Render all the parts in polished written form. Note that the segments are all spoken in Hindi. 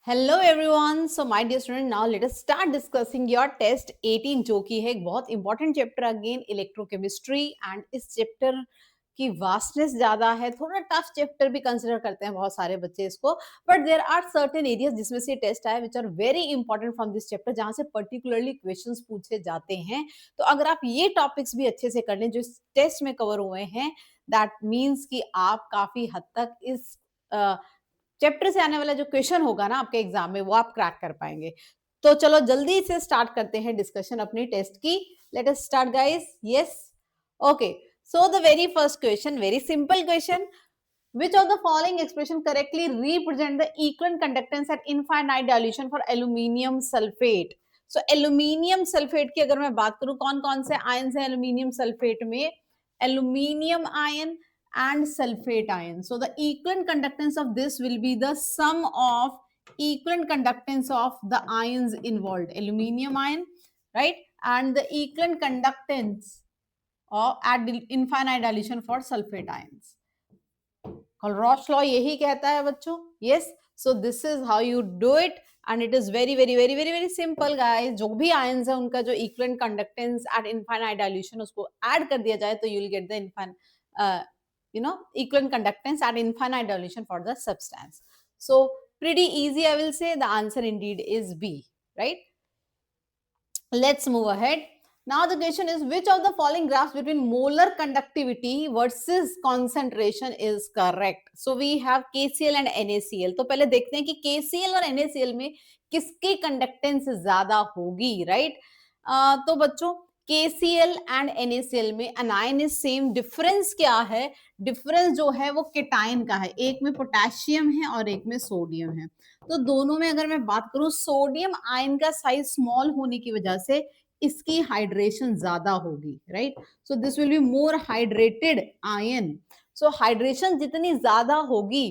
Hello everyone, so my dear student, now let us start discussing your test 18 जो कि है एक बहुत important chapter again electrochemistry. And इस चैप्टर की वास्टनेस ज्यादा है, थोड़ा टफ चैप्टर भी कंसिडर करते हैं बहुत सारे बच्चे इसको। But there are certain areas जिसमें से टेस्ट आए which are very important from this chapter, जहां से पर्टिकुलरली क्वेश्चंस पूछे जाते हैं। तो अगर आप ये टॉपिक्स भी अच्छे से कर लें जो इस टेस्ट में कवर हुए हैं, दैट मीन्स कि आप काफी हद तक इस चैप्टर से आने वाला जो क्वेश्चन होगा ना आपके एग्जाम में, वो आप क्रैक कर पाएंगे। तो चलो जल्दी से स्टार्ट करते हैं डिस्कशन अपनी टेस्ट की। Late us start guys. Yes, okay. So the very first question, very simple question. Which of the following expression correctly represent the equivalent conductance at infinite dilution for aluminium sulfate? So aluminium sulfate की अगर मैं बात करूं, कौन कौन से आयन्स हैं aluminium sulfate में? Aluminium ion and sulfate ion. So the equivalent conductance of this will be the sum of equivalent conductance of the ions involved. Aluminium ion, right? And the equivalent conductance of at infinite dilution for sulfate ions. Ross law यही कहता है बच्चों। Yes, so this is how you do it and it is very very very very very simple guys. जो भी आयंस है उनका जो equivalent conductance eight infinite dilution उसको ऐड कर दिया जाए तो you will get the equivalent conductance at infinite dilution for the substance. So pretty easy, I will say. The answer indeed is B, right? Let's move ahead. Now the question is, which of the following graphs between molar conductivity versus concentration is correct? So we have KCl and NaCl. तो पहले देखते हैं कि KCl और NaCl में किसकी कंडक्टेंस ज्यादा होगी, राइट? तो बच्चों KCl एंड NaCl में अनायन इज सेम। डिफरेंस क्या है? डिफरेंस जो है वो केटायन का है, एक में पोटेशियम है और एक में सोडियम है। तो दोनों में अगर मैं बात करूं, सोडियम आयन का साइज स्मॉल होने की वजह से इसकी हाइड्रेशन ज्यादा होगी, right? So this will be more hydrated ion. So hydration जितनी ज्यादा होगी,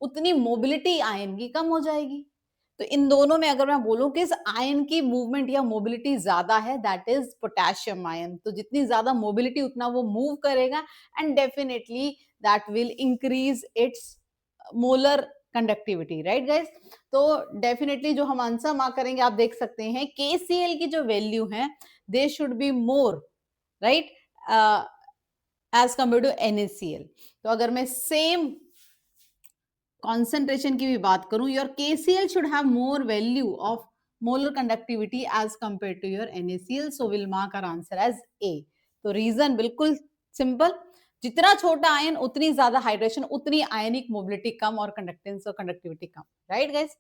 उतनी मोबिलिटी आयन की कम हो जाएगी। तो इन दोनों में अगर मैं बोलूं कि इस आयन की मूवमेंट या मोबिलिटी ज्यादा है, दैट इज पोटेशियम आयन। तो जितनी ज्यादा मोबिलिटी उतना वो मूव करेगा and definitely that will increase its molar conductivity, right guys? तो डेफिनेटली जो हम आंसर मार्क करेंगे, आप देख सकते हैं KCl की जो वैल्यू है they should be more, right, as compared to NaCl। तो अगर मैं सेम concentration की भी बात करूं, your KCl should have more value of molar conductivity as compared to your NaCl, so we'll mark our answer as A. तो रीजन बिल्कुल सिंपल, जितना छोटा आयन उतनी ज्यादा हाइड्रेशन, उतनी आयनिक मोबिलिटी कम और कंडक्टेंस और conductivity come, right guys?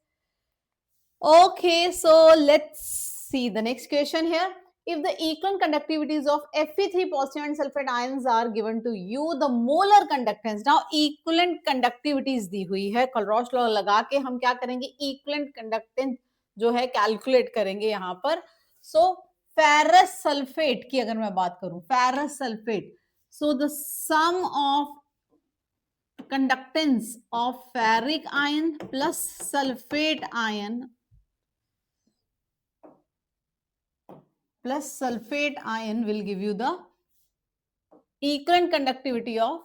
Okay, so let's see the next question here. If the equivalent conductivities of Fe3 positive and sulfate ions are given to you, the molar conductance, now equivalent conductivities दी हुई है, Clausius law लगा के हम क्या करेंगे, equivalent conductance जो है कैलकुलेट करेंगे यहाँ पर। So ferrous sulfate की अगर मैं बात करूं, ferrous sulfate, so the sum of conductance of ferric ion plus sulfate ion plus sulfate ion will give you the equivalent conductivity of,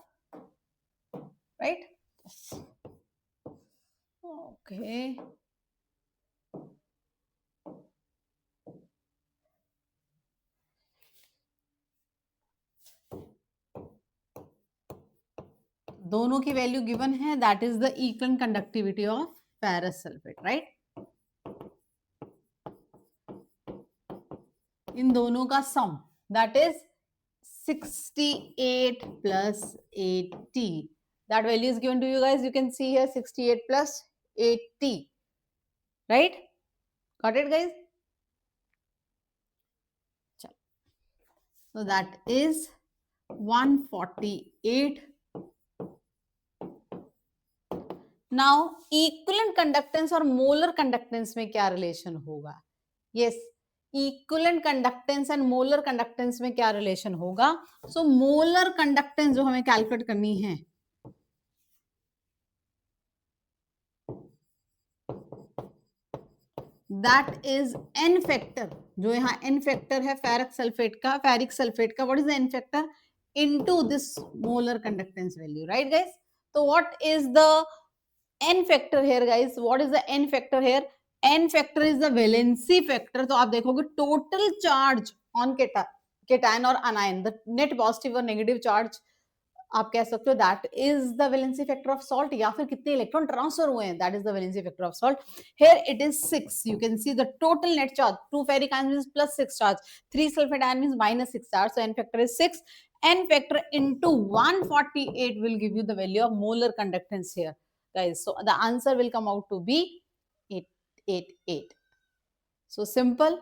right? Okay. दोनों की वैल्यू गिवन है, that is the equivalent conductivity of ferrous sulphate, right? इन दोनों का sum that is 68 plus 80. That value is given to you guys. You can see here 68 plus 80, right? Got it, guys? So that is 148. Now equivalent conductance और मोलर कंडक्टेंस में क्या रिलेशन होगा? Yes, equivalent conductance and molar conductance में क्या रिलेशन होगा? सो मोलर कंडक्टेंस जो हमें कैलकुलेट करनी है, दैट इज एन फैक्टर। जो यहाँ एन फैक्टर है फेरिक सल्फेट का, what is the N factor? Into this molar conductance value, right guys? तो what is the n factor here guys. What is the n factor here? n factor is the valency factor. तो आप देखोगे total charge on cation और anion, the net positive और negative charge आप कह सकते हो that is the valency factor of salt, या फिर कितने इलेक्ट्रॉन ट्रांसफर हुए हैं, that is the valency factor of salt. Here it is 6. You can see the total net charge. 2 ferric ions means plus 6 charge, 3 sulfate ion means minus 6 charge. So n factor is 6. N factor into 148 will give you the value of molar conductance here, guys. So the answer will come out to be 888. So simple.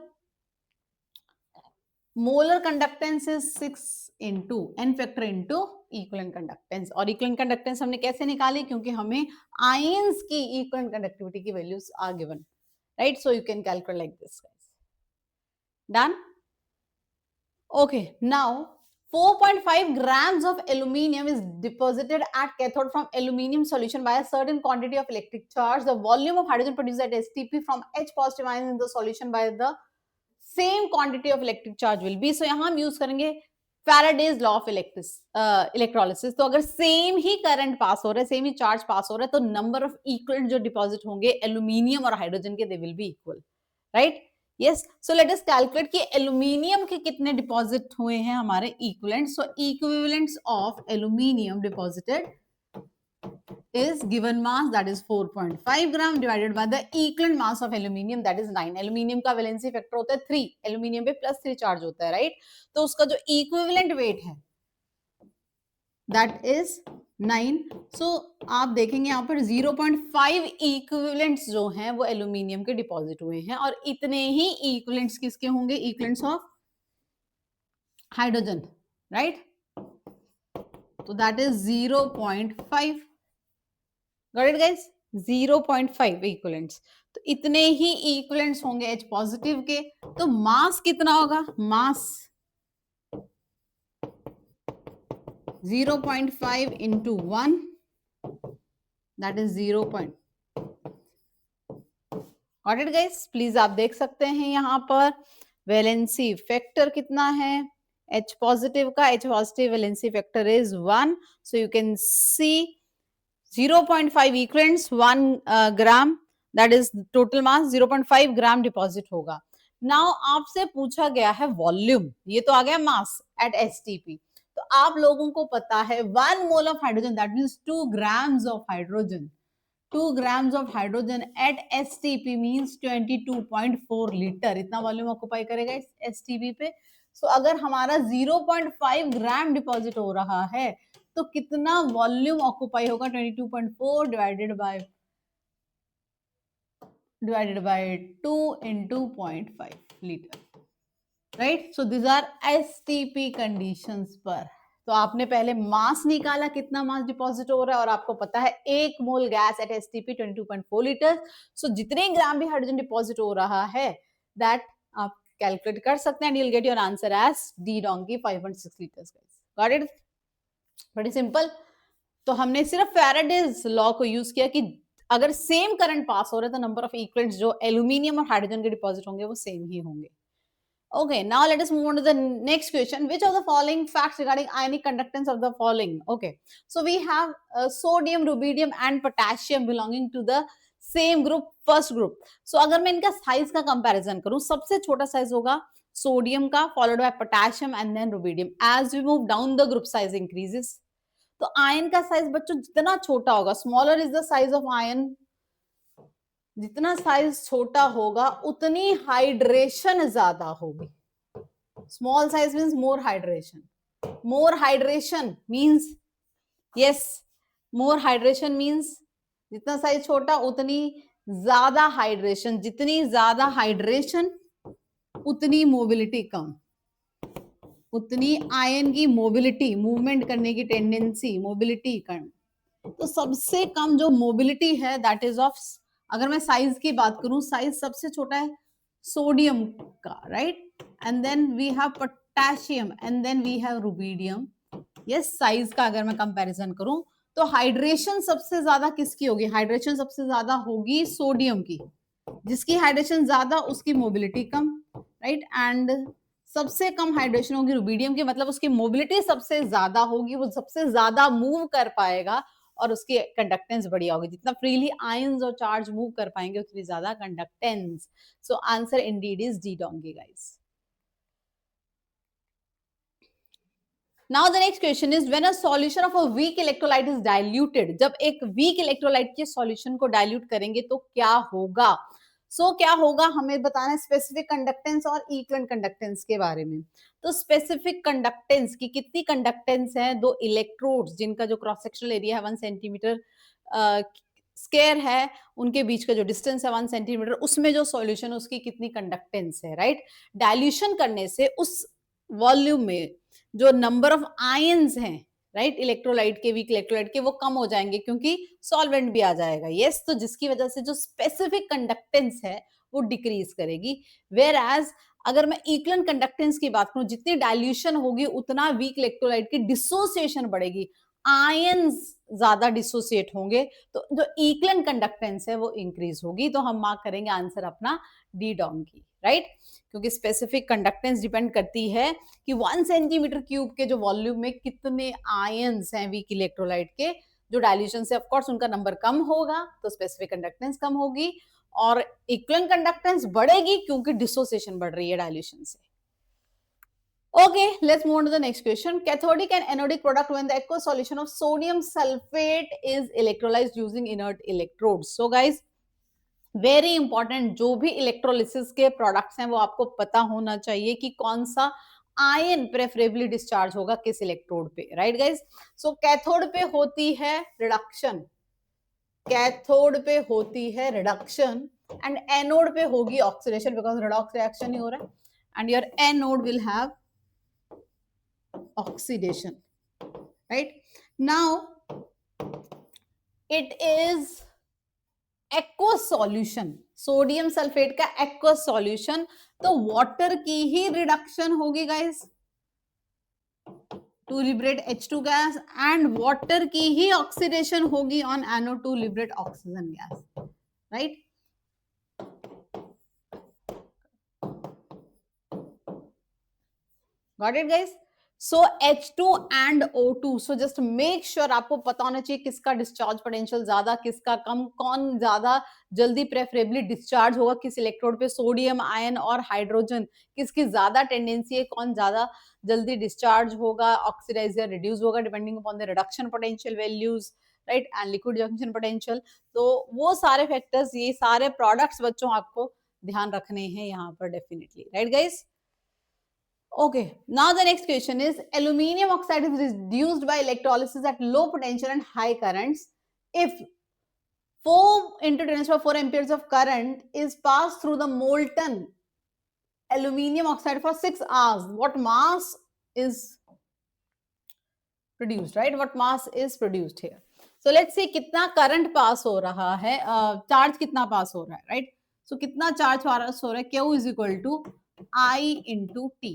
Molar conductance is 6 into n factor into equivalent conductance. और equivalent conductance हमने कैसे निकाली? क्योंकि हमें ions की equivalent conductivity की values are given, right? So you can calculate like this, guys. Done? Okay, now 4.5 grams of aluminium is deposited at cathode from aluminium solution by a certain quantity of electric charge. The volume of hydrogen produced at STP from H positive ions in the solution by the same quantity of electric charge will be. So यहाँ हम यूज करेंगे Faraday's law of electrolysis. तो अगर सेम ही करंट पास हो रहा है, सेम ही चार्ज पास हो रहा है, तो नंबर ऑफ इक्वलेंट जो डिपॉजिट होंगे एल्यूमिनियम और हाइड्रोजन के, they will be equal, right? Yes. So let us calculate कि एल्यूमिनियम के कितने डिपॉजिट हुए हैं हमारे equivalent. So equivalents of aluminium deposited is given mass, that is 4.5 gram divided by the equivalent mass of aluminium, that is 9. aluminium का valency factor होता है 3, aluminium पे +3 charge होता है, right? तो उसका जो equivalent weight है that is 9. so आप देखेंगे यहाँ पर 0.5 equivalents जो हैं वो aluminium के deposit हुए हैं, और इतने ही equivalents किसके होंगे? equivalents of hydrogen, right? so that is 0.5. Got it guys? 0.5 equivalents. तो इतने ही equivalents होंगे H positive के, तो मास कितना होगा? मास 0.5 into 1, that is 0. Got it guys? Please आप देख सकते हैं यहाँ पर वैलेंसी फैक्टर कितना है H positive का. H positive valency factor is 1. So you can see 0.5 equivalents 1 gram, that is total mass 0.5 gram deposit होगा. Now आपसे पूछा गया है वॉल्यूम, ये तो आ गया मास at STP. तो आप लोगों को पता है 1 mole of hydrogen, that means 2 grams of hydrogen. 2 grams of hydrogen at STP means 22.4 litre, इतना वॉल्यूम ऑक्युपाई करेगा इस STP पे. सो अगर हमारा 0.5 ग्राम डिपॉजिट हो रहा है तो कितना वॉल्यूम ऑक्युपाई होगा? 22.4 divided by 2 into 0.5 litre, right? So this are STP conditions पर. तो आपने पहले मास निकाला, कितना मास डिपॉजिट हो रहा है, और आपको पता है 1 mole gas at STP 22.4 litre. So जितने ग्राम भी हाइड्रोजन डिपॉजिट हो रहा है दैट आप कैलकुलेट कर सकते हैं, and you will get your answer as D donkey 5.6 litres. Got it? बड़ी सिंपल. तो हमने सिर्फ फैराडेज लॉ को यूज किया कि अगर सेम करंट पास हो रहा है तो नंबर ऑफ इक्विवेलेंट्स जो एल्यूमिनियम और हाइड्रोजन के डिपॉजिट होंगे वो सेम ही होंगे. Okay, now let us move on to the next question. Which of the following facts regarding ionic conductance of the following? Okay, so we have sodium, rubidium and potassium belonging to the same group, first group. So अगर मैं इनका साइज का कंपैरिजन करूं, सबसे छोटा साइज होगा सोडियम का, followed by potassium and then rubidium. As we move down, the group size increases. तो आयन का साइज बच्चों जितना छोटा होगा, smaller is the size of ion, जितना साइज छोटा होगा उतनी हाइड्रेशन ज्यादा होगी. Small size means more hydration. More hydration means, yes, more hydration means जितना साइज छोटा उतनी ज्यादा हाइड्रेशन. जितनी ज्यादा हाइड्रेशन उतनी मोबिलिटी कम, उतनी आयन की मोबिलिटी, मूवमेंट करने की टेंडेंसी, मोबिलिटी कम. तो सबसे कम जो मोबिलिटी है दैट इज ऑफ, अगर मैं साइज की बात करूं, साइज सबसे छोटा है सोडियम का, right? And then we have potassium and then we have rubidium. Yes, size का अगर मैं कंपैरिजन करूं तो हाइड्रेशन सबसे ज्यादा किसकी होगी? हाइड्रेशन सबसे ज्यादा होगी सोडियम की. जिसकी हाइड्रेशन ज्यादा उसकी मोबिलिटी कम, राइट? एंड सबसे कम हाइड्रेशन होगी रुबिडियम की, मतलब उसकी मोबिलिटी सबसे ज्यादा होगी, वो सबसे ज्यादा मूव कर पाएगा और उसकी कंडक्टेंस बढ़िया होगी। जितना फ्रीली आयंस और चार्ज मूव कर पाएंगे उतनी ज्यादा conductance. So answer Indeed is D डोंगी guys. Now the next question is when a solution of a weak electrolyte is diluted, जब एक weak electrolyte के solution को dilute करेंगे तो क्या होगा? क्या होगा हमें बताना है स्पेसिफिक कंडक्टेंस और इक्विवेलेंट कंडक्टेंस के बारे में। तो स्पेसिफिक कंडक्टेंस की कितनी कंडक्टेंस है? दो इलेक्ट्रोड्स जिनका जो क्रॉस सेक्शनल एरिया है 1 सेंटीमीटर स्क्वायर है, उनके बीच का जो डिस्टेंस है 1 सेंटीमीटर, उसमें जो सॉल्यूशन है उसकी कितनी कंडक्टेंस है, राइट? डाइल्यूशन करने से उस वॉल्यूम में जो नंबर ऑफ आयंस हैं, राइट, इलेक्ट्रोलाइट के, वीक इलेक्ट्रोलाइट के, वो कम हो जाएंगे क्योंकि सॉल्वेंट भी आ जाएगा। यस, तो जिसकी वजह से जो स्पेसिफिक कंडक्टेंस है वो डिक्रीज करेगी। वेयर एज अगर मैं इक्विवेलेंट कंडक्टेंस की बात करूं, जितनी डाइल्यूशन होगी उतना वीक इलेक्ट्रोलाइट की डिसोसिएशन बढ़ेगी, आयंस ज्यादा डिसोसिएट होंगे, तो जो इक्विवेलेंट कंडक्टेंस है वो इंक्रीज होगी। तो हम मार्क करेंगे आंसर अपना डी डोंगी, राइट? क्योंकि स्पेसिफिक कंडक्टेंस डिपेंड करती है कि 1 सेंटीमीटर क्यूब के जो वॉल्यूम में कितने आयंस हैं वीक इलेक्ट्रोलाइट के। जो डाइल्यूशन से ऑफ कोर्स उनका नंबर कम होगा तो स्पेसिफिक कंडक्टेंस कम होगी, और इक्विवेलेंट कंडक्टेंस बढ़ेगी क्योंकि डिसोसिएशन बढ़ रही है डाइल्यूशन से। Okay, let's move on to the next question. Cathodic and anodic product when the aqueous solution of sodium sulfate is electrolyzed using inert electrodes. So guys, very important, जो भी इलेक्ट्रोलिसिस के प्रोडक्ट्स हैं वो आपको पता होना चाहिए कि कौन सा आयन प्रेफरेबली डिस्चार्ज होगा किस इलेक्ट्रोड पे, राइट गाइस? सो कैथोड पे होती है रिडक्शन, कैथोड पे होती है रिडक्शन, एंड एनोड पे होगी ऑक्सीडेशन, बिकॉज रिडॉक्स रिएक्शन ही हो रहा है, and your anode will have oxidation, right? Now it is aqueous solution, sodium sulphate का एक्वस सॉल्यूशन, तो वाटर की ही रिडक्शन होगी guys to liberate H2 gas, and water की ही ऑक्सीडेशन होगी on anode to liberate oxygen gas, right? Got it guys? So H2 and O2, so just make sure, आपको पता होना चाहिए किसका डिस्चार्ज पोटेंशियल ज्यादा, किसका कम, कौन ज्यादा जल्दी प्रेफरेबली डिस्चार्ज होगा किस इलेक्ट्रोड पे, सोडियम आयन और हाइड्रोजन, किसकी ज्यादा टेंडेंसी है, कौन ज्यादा जल्दी डिस्चार्ज होगा, ऑक्सीडाइज या रिड्यूस होगा, depending upon the reduction potential values, right, and liquid junction potential. तो वो सारे फैक्टर्स, ये सारे प्रोडक्ट्स बच्चों आपको ध्यान रखने हैं यहाँ पर definitely, right guys? Okay, now the next question is aluminium oxide is reduced by electrolysis at low potential and high currents. If 4 into 10 to the 4 amperes of current is passed through the molten aluminium oxide for 6 hours, what mass is produced, right? What mass is produced here? So let's see कितना करंट पास हो रहा है, चार्ज कितना पास हो रहा है, right? So कितना चार्ज पास हो रहा है, Q is equal to I into T.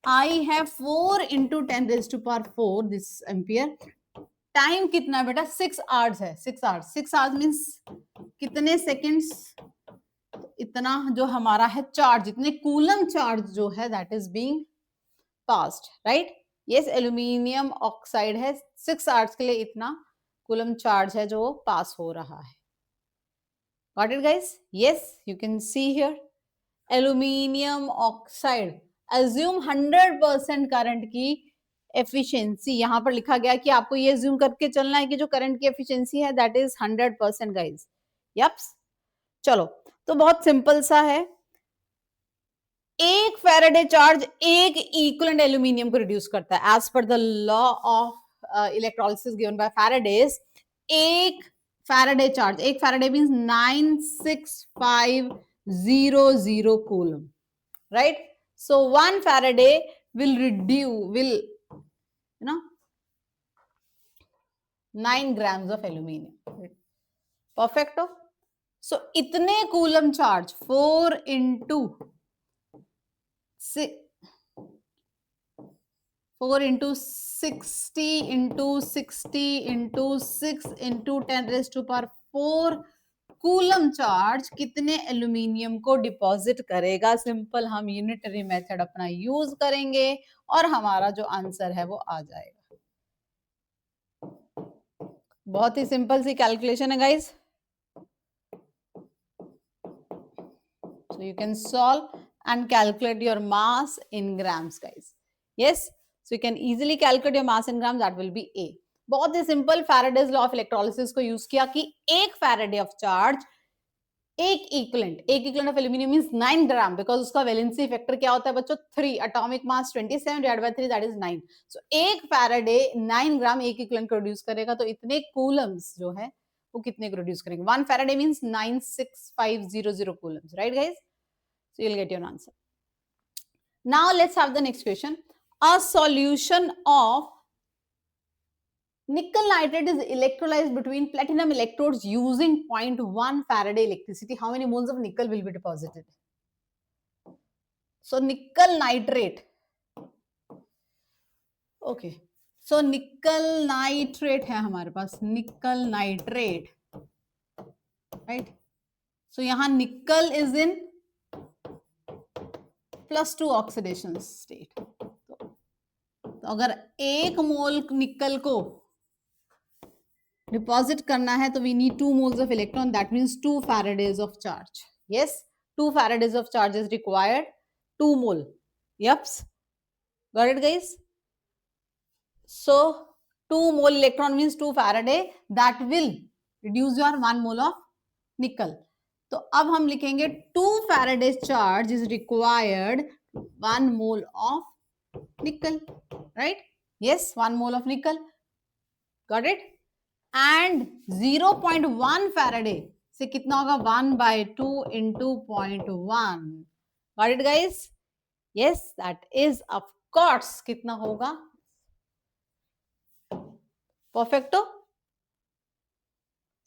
I have 4 into 10 raised to power 4 this ampere. Time कितना है बेटा? 6 आवर्स है, 6 आवर्स, 6 आवर्स मीन्स कितने सेकेंड्स? इतना जो हमारा है चार्ज, इतने कूलम चार्ज जो है that is being passed, right? Yes, aluminium oxide है, 6 आवर्स के लिए इतना कूलम चार्ज है जो पास हो रहा है। Got it guys? Yes, you can see here aluminium oxide, assume 100% current की एफिशिएंसी, यहां पर लिखा गया कि आपको ये अज्यूम करके चलना है कि जो करंट की एफिशिएंसी है दैट इज 100% गाइस। यप्स, चलो, तो बहुत सिंपल सा है, एक फैराडे चार्ज एक इक्विवेलेंट एल्यूमिनियम को रिड्यूस करता है as per the law of electrolysis given by Faraday's. एक फैराडे चार्ज, एक Faraday means 96500 coulomb, right? So 1 Faraday will reduce, 9 grams of aluminum. Perfecto. So इतने coulomb charge 4 into 60 into 60 into 6 into 10 raised to power 4 coulomb charge कितने एल्यूमिनियम को डिपॉजिट करेगा? सिंपल, हम यूनिटरी मेथड अपना यूज करेंगे और हमारा जो आंसर है वो आ जाएगा। बहुत ही सिंपल सी कैलकुलेशन है guys, so you can solve and calculate your mass in grams guys. Yes, so you can easily calculate your mass in grams, that will be A. बहुत ही simple, Faraday's law of electrolysis को यूज किया कि एक फैराडे ऑफ चार्ज एक इक्विवेलेंट ऑफ एल्यूमिनियम मींस 9 ग्राम, बिकॉज उसका वैलेंसी फैक्टर क्या होता है बच्चों 3, atomic mass 27 divided by 3 that is 9. So एक फैराडे 9 ग्राम एक इक्विवेलेंट प्रोड्यूस करेगा, तो इतने कूलम्स जो है वो कितने प्रोड्यूस करेंगे? 1 Faraday means 96500 Coulomb's, right guys? So you will get your answer. Now let's have the next question. A solution of nickel nitrate is electrolyzed between platinum electrodes using 0.1 Faraday electricity. How many moles of nickel will be deposited? So nickel nitrate. Okay. So nickel nitrate है हमारे पास, nickel nitrate, right? So यहाँ nickel is in +2 oxidation state. तो अगर 1 मोल निकल को डिपॉजिट करना है तो we need 2 moles of electron, that means 2 Faradays of charge. Yes, 2 Faradays of charge is required. 2 mole. Yups, got it guys? So 2 mole electron means 2 Faraday, that will reduce your 1 mole of nickel. तो अब हम लिखेंगे 2 Faraday charge is required 1 mole of nickel, right? Yes, 1 mole of nickel. Got it? And 0.1 Faraday से कितना होगा? 1/2 into 0.1. Got it guys? Yes, that is of course कितना होगा? Perfecto.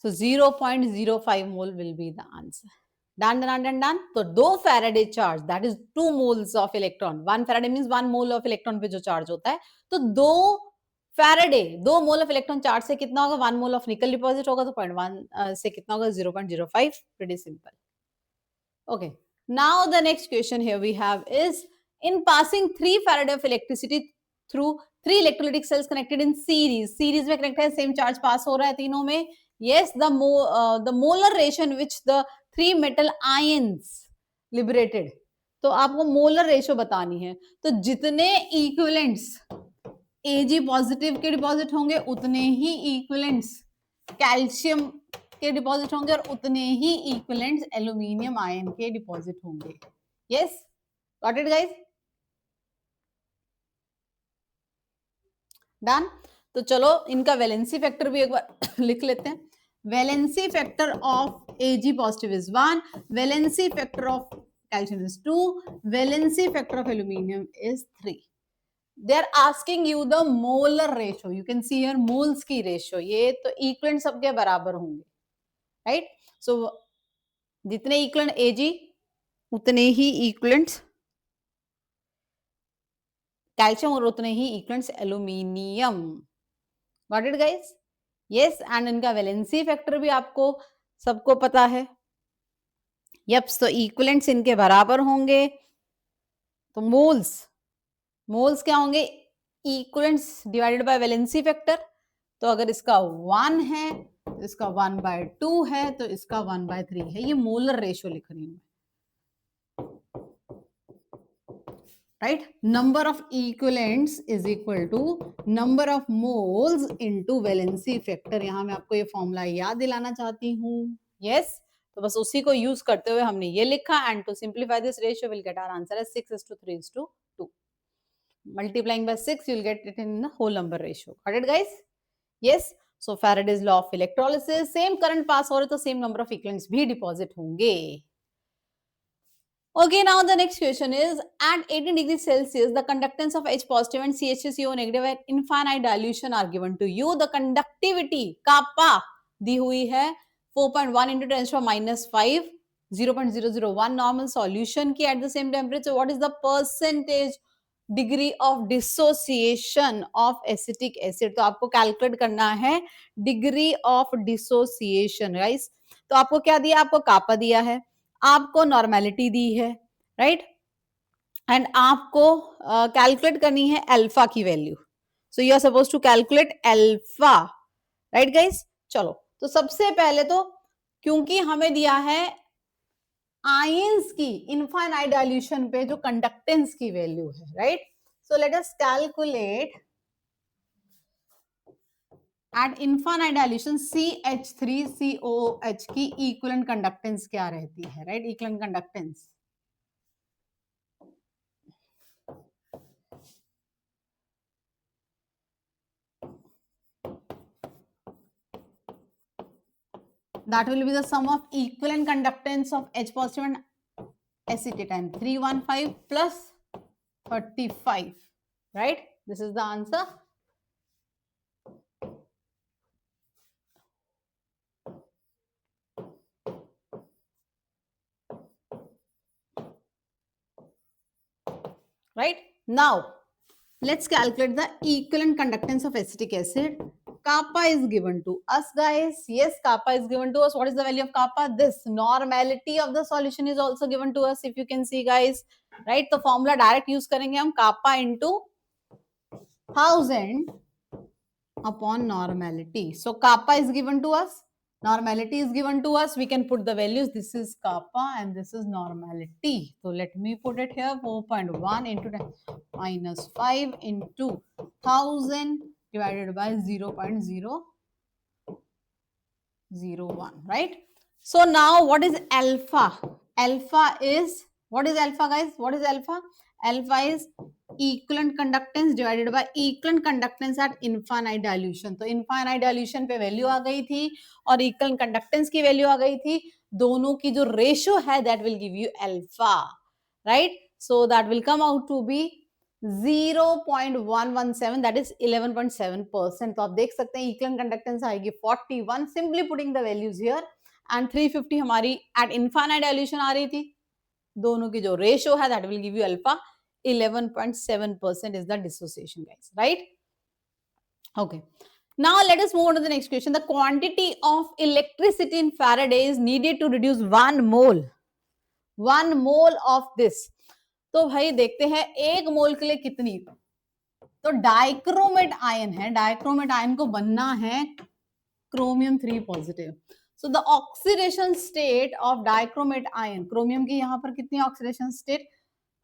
So 0.05 mole will be the answer. Done. तो 2 Faraday charge, that is 2 moles of electron. 1 Faraday means 1 mole of electron पे जो charge होता है, तो 2 Faraday 2 mole of electron charge से कितना होगा? 1 मोल ऑफ निकल डिपॉजिट होगा, तो 0.1 से कितना होगा? 0.05. Pretty simple. Okay. Now the next question here we have is, in passing 3 Faraday of electricity through 3 electrolytic cells connected in series में कनेक्ट है, सेम चार्ज पास हो रहा है तीनों में. Yes, the molar ratio in which the 3 metal ions liberated. तो आपको मोलर रेशियो बतानी है. तो जितने इक्विवेलेंट्स Ag पॉजिटिव के डिपॉजिट होंगे उतने ही इक्विवेलेंट्स कैल्शियम के डिपॉजिट होंगे और उतने ही इक्विवेलेंट्स एल्यूमिनियम आयन के डिपॉजिट होंगे. Yes, got it guys? Done. तो चलो इनका वैलेंसी फैक्टर भी एक बार लिख लेते हैं. Valency factor of Ag positive is 1, valency factor of calcium is 2, valency factor of aluminium is 3. They are asking you the molar ratio. You can see here moles की ratio. ये तो इक्विवेलेंट सबके बराबर होंगे, right? So जितने इक्विवेलेंट Ag उतने ही इक्विवेलेंट्स कैल्शियम और उतने ही equivalents aluminium. Got it guys? Yes, and इनका वैलेंसी फैक्टर भी आपको सबको पता है. यप्स, तो इक्विवेलेंट्स इनके बराबर होंगे. तो मोल्स क्या होंगे? Equivalents divided by valency factor. तो अगर इसका 1 है तो इसका 1/2 है, तो इसका 1/3 है. ये मोलर रेशियो लिख रही हूं, right? Number of equivalents is equal to number of moles into valency factor. यहां मैं आपको ये फॉर्मूला याद दिलाना चाहती हूँ. यस, तो बस उसी को यूज करते हुए हमने ये लिखा. And to simplify this ratio will get our answer as 6:3:2. Multiplying by 6, you'll get it in the whole number ratio. Got it guys? Yes. So Faraday's law of electrolysis, same current pass हो रहे तो same number of equivalents भी deposit होंगे. Okay, now the next question is, at 18 degrees Celsius, the conductance of H positive and CH2CO negative at infinite dilution are given to you. The conductivity kappa दी हुई है 4.1 into 10 to the minus 5, 0.001 normal solution की at the same temperature. What is the percentage degree of dissociation of acetic acid? तो आपको कैलकुलेट करना है डिग्री ऑफ डिसोसिएशन, गाइस. तो आपको क्या दिया? आपको कापा दिया है, आपको नॉर्मेलिटी दी है, राइट? एंड आपको कैलकुलेट करनी है अल्फा की value. So you are suppose to calculate alpha, right guys? चलो, तो सबसे पहले तो क्योंकि हमें दिया है आयंस की इनफाइनाइट डाइल्यूशन पे जो कंडक्टेंस की वैल्यू है, right? So let us calculate eight infinite dilution CH3COOH की इक्विवेलेंट कंडक्टेंस क्या रहती है, right? Equivalent conductance that will be the sum of equivalent conductance of H positive and acetate and 315 plus 35, right? This is the answer. Right? Now, let's calculate the equivalent conductance of acetic acid. Kappa is given to us, guys. Yes, kappa is given to us. What is the value of kappa? This normality of the solution is also given to us, if you can see, guys. Right? The formula direct use करेंगे हम, kappa into 1000 upon normality. So kappa is given to us, normality is given to us. We can put the values. This is kappa and this is normality. So let me put it here, 4.1 into 10 minus 5 into 1000 divided by 0.001, right? So now what is alpha? Alpha is, what is alpha, guys? What is alpha? Alpha is equivalent conductance divided by equivalent conductance at infinite dilution. तो infinite dilution पे वैल्यू आ गई थी और equivalent conductance की वैल्यू आ गई थी. दोनों की जो रेशियो है that will give you alpha, right? So that will come out to be 0.117, that is 11.7%. तो आप देख सकते हैं equivalent conductance आएगी 41. Simply putting the values here and 350 हमारी at infinite dilution आ रही थी. दोनों की जो रेशियो है that will give you alpha 11.7% is the dissociation, guys, right? Okay. Now let us move on to the next question. The quantity of electricity in Faraday is needed to reduce 1 mole of this. तो भाई देखते हैं 1 मोल के लिए कितनी. तो डाइक्रोमेट आयन है, डाइक्रोमेट आयन को बनना है chromium 3 positive. So the oxidation state of dichromate ion, chromium की यहाँ पर कितनी ऑक्सीडेशन स्टेट?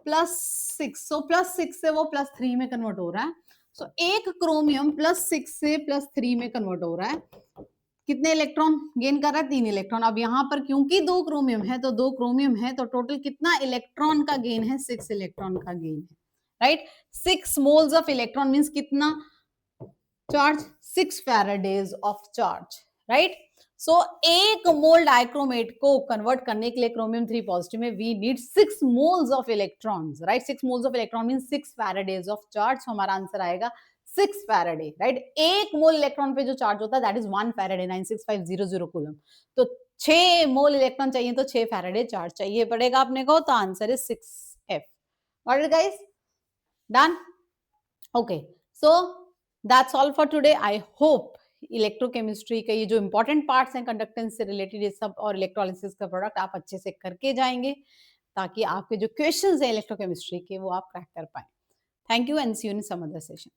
+6. सो +6 से वो +3 में कन्वर्ट हो रहा है. सो एक क्रोमियम +6 से +3 में कन्वर्ट हो रहा है. कितने इलेक्ट्रॉन गेन कर रहा है? 3 इलेक्ट्रॉन. अब यहाँ पर क्योंकि 2 क्रोमियम है तो 2 क्रोमियम है तो टोटल कितना इलेक्ट्रॉन का गेन है? 6 इलेक्ट्रॉन का गेन है, right? 6 moles of electron means कितना चार्ज? 6 Faradays of charge, right? So एक मोल डाइक्रोमेट को कन्वर्ट करने के लिए क्रोमियम 3 पॉजिटिव में we need 6 moles of electrons, right? 6 moles of electron means 6 Faradays of charge. So हमारा आंसर आएगा 6 फैराडे, राइट? एक मोल इलेक्ट्रॉन पे जो चार्ज होता है दैट इज 1 फैराडे, 96500 कूलम. तो 6 मोल इलेक्ट्रॉन चाहिए तो 6 फैराडे चार्ज चाहिए पड़ेगा अपने को. तो answer is 6F. Got it, guys? Done? Okay. So that's all for today. I hope electrochemistry के ये जो इंपॉर्टेंट पार्ट्स हैं कंडक्टेंस से रिलेटेड ये सब और इलेक्ट्रोलिसिस का प्रोडक्ट आप अच्छे से करके जाएंगे ताकि आपके जो क्वेश्चंस हैं इलेक्ट्रोकेमिस्ट्री के वो आप क्रैक कर पाए. Thank you and see you in some other session.